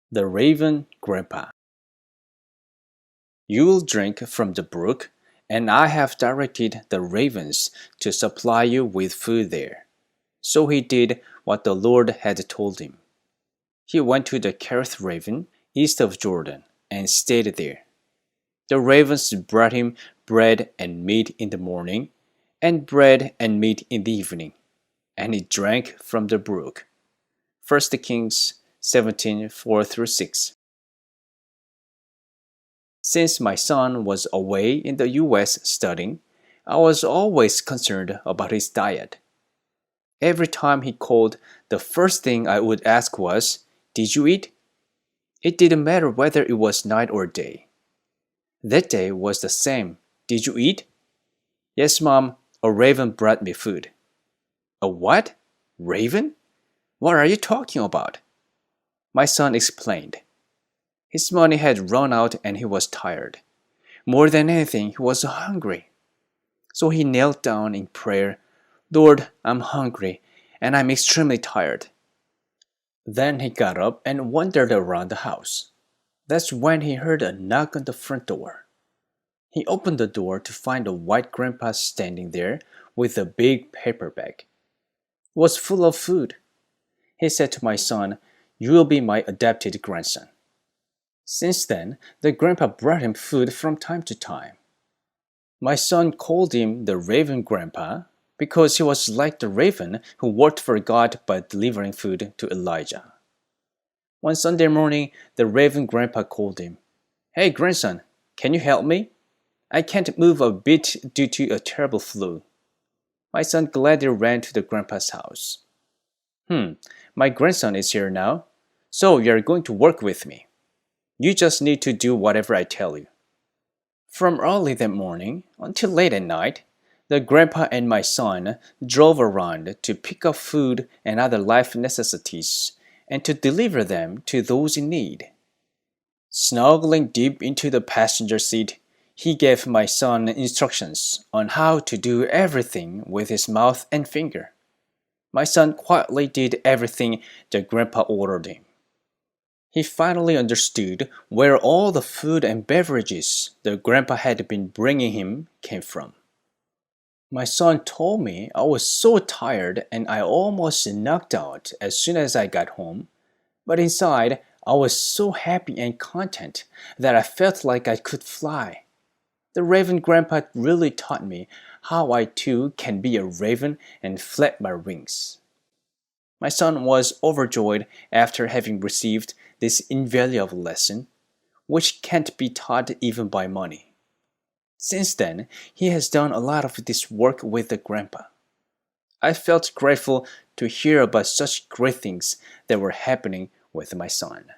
The Raven Grandpa. You will drink from the brook, and I have directed the ravens to supply you with food there. So he did what the Lord had told him. He went to the Kerith Raven, east of Jordan, and stayed there. The ravens brought him bread and meat in the morning, and bread and meat in the evening, and he drank from the brook. 1 Kings 17:4-6. Since my son was away in the US studying, I was always concerned about his diet. Every time he called, the first thing I would ask was, "Did you eat?" It didn't matter whether it was night or day. That day was the same. "Did you eat?" "Yes, Mom, a raven brought me food." "A what? Raven? What are you talking about?" My son explained. His money had run out and he was tired. More than anything, he was hungry. So he knelt down in prayer. "Lord, I'm hungry and I'm extremely tired." Then he got up and wandered around the house. That's when he heard a knock on the front door. He opened the door to find a white grandpa standing there with a big paper bag. It was full of food. He said to my son, "You will be my adopted grandson." Since then, the grandpa brought him food from time to time. My son called him the Raven Grandpa because he was like the raven who worked for God by delivering food to Elijah. One Sunday morning, the Raven Grandpa called him. "Hey, grandson, can you help me? I can't move a bit due to a terrible flu." My son gladly ran to the grandpa's house. My grandson is here now, so you're going to work with me. You just need to do whatever I tell you." From early that morning until late at night, the grandpa and my son drove around to pick up food and other life necessities and to deliver them to those in need. Snuggling deep into the passenger seat, he gave my son instructions on how to do everything with his mouth and finger. My son quietly did everything the grandpa ordered him. He finally understood where all the food and beverages the grandpa had been bringing him came from. My son told me I was so tired and I almost knocked out as soon as I got home, but inside I was so happy and content that I felt like I could fly. The Raven Grandpa really taught me how I too can be a raven and flap my wings. My son was overjoyed after having received this invaluable lesson, which can't be taught even by money. Since then, he has done a lot of this work with the grandpa. I felt grateful to hear about such great things that were happening with my son.